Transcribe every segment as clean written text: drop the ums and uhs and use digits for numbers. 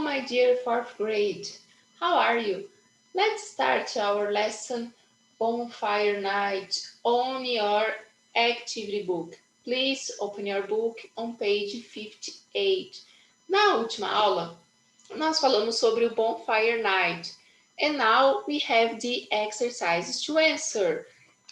my dear fourth grade. How are you? Let's start our lesson Bonfire Night on your activity book. Please open your book on page 58. Na última aula, nós falamos sobre o Bonfire Night. And now we have the exercises to answer.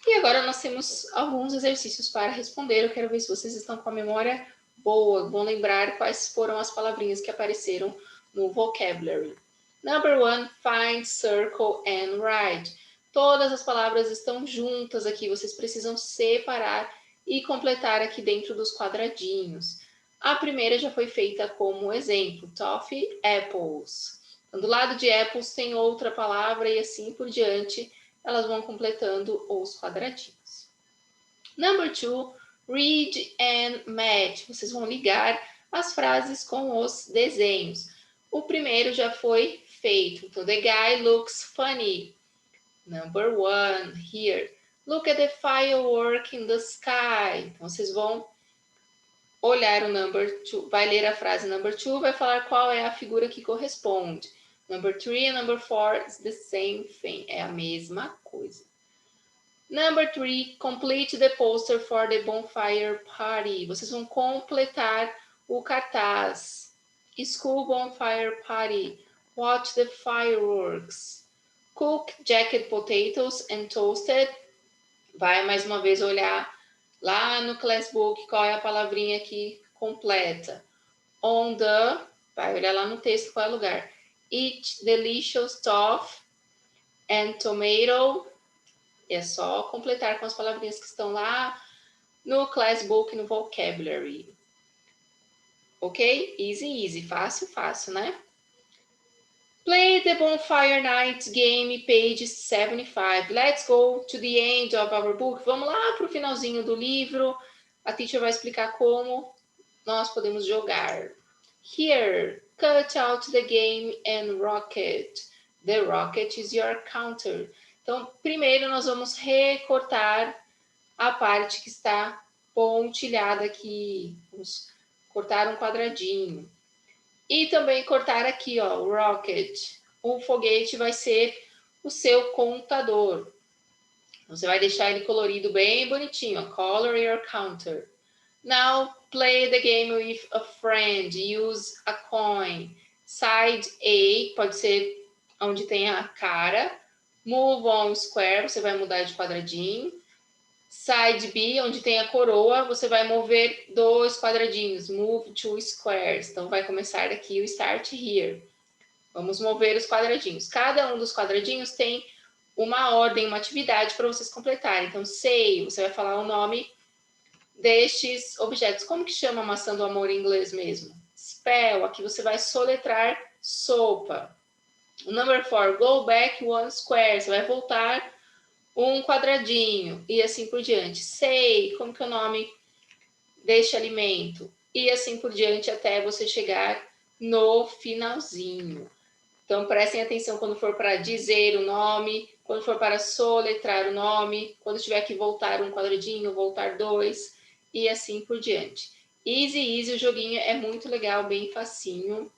E agora nós temos alguns exercícios para responder. Eu quero ver se vocês estão com a memória boa, vão lembrar quais foram as palavrinhas que apareceram no vocabulary. Number 1, find, circle and write. Todas as palavras estão juntas aqui, vocês precisam separar e completar aqui dentro dos quadradinhos. A primeira já foi feita como exemplo, toffee, apples. Então, do lado de apples tem outra palavra e assim por diante, elas vão completando os quadradinhos. Number 2, read and match. Vocês vão ligar as frases com os desenhos. O primeiro já foi feito. Então, the guy looks funny. Number 1, here. Look at the firework in the sky. Então, vocês vão olhar o number 2, vai ler a frase number 2, vai falar qual é a figura que corresponde. Number 3 and number 4 is the same thing, é a mesma coisa. Number 3, complete the poster for the bonfire party. Vocês vão completar o cartaz. School bonfire party. Watch the fireworks. Cook jacket potatoes and toasted. Vai mais uma vez olhar lá no classbook qual é a palavrinha que completa. On the, vai olhar lá no texto qual é o lugar. Eat delicious toffee and tomato. É só completar com as palavrinhas que estão lá no classbook, no vocabulary. Ok? Easy, easy. Fácil, fácil, né? Play the Bonfire Night game, page 75. Let's go to the end of our book. Vamos lá para o finalzinho do livro. A teacher vai explicar como nós podemos jogar. Here, cut out the game and rocket. The rocket is your counter. Então, primeiro nós vamos recortar a parte que está pontilhada aqui. Vamos cortar um quadradinho. E também cortar aqui, ó, o rocket. O foguete vai ser o seu contador. Você vai deixar ele colorido bem bonitinho, ó. Color your counter. Now, play the game with a friend. Use a coin. Side A, pode ser onde tem a cara. Move on square, você vai mudar de quadradinho. Side B, onde tem a coroa, você vai mover 2 quadradinhos. Move 2 squares. Então, vai começar aqui o start here. Vamos mover os quadradinhos. Cada um dos quadradinhos tem uma ordem, uma atividade para vocês completarem. Então, say, você vai falar o nome destes objetos. Como que chama a maçã do amor em inglês mesmo? Spell, aqui você vai soletrar sopa. Number 4, go back 1 square, você vai voltar um quadradinho, e assim por diante. Say, como que é o nome deste alimento? E assim por diante até você chegar no finalzinho. Então, prestem atenção quando for para dizer o nome, quando for para soletrar o nome, quando tiver que voltar um quadradinho, voltar 2, e assim por diante. Easy, easy, o joguinho é muito legal, bem facinho.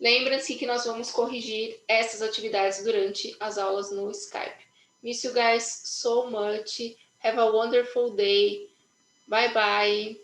Lembrem-se que nós vamos corrigir essas atividades durante as aulas no Skype. Miss you guys so much. Have a wonderful day. Bye bye.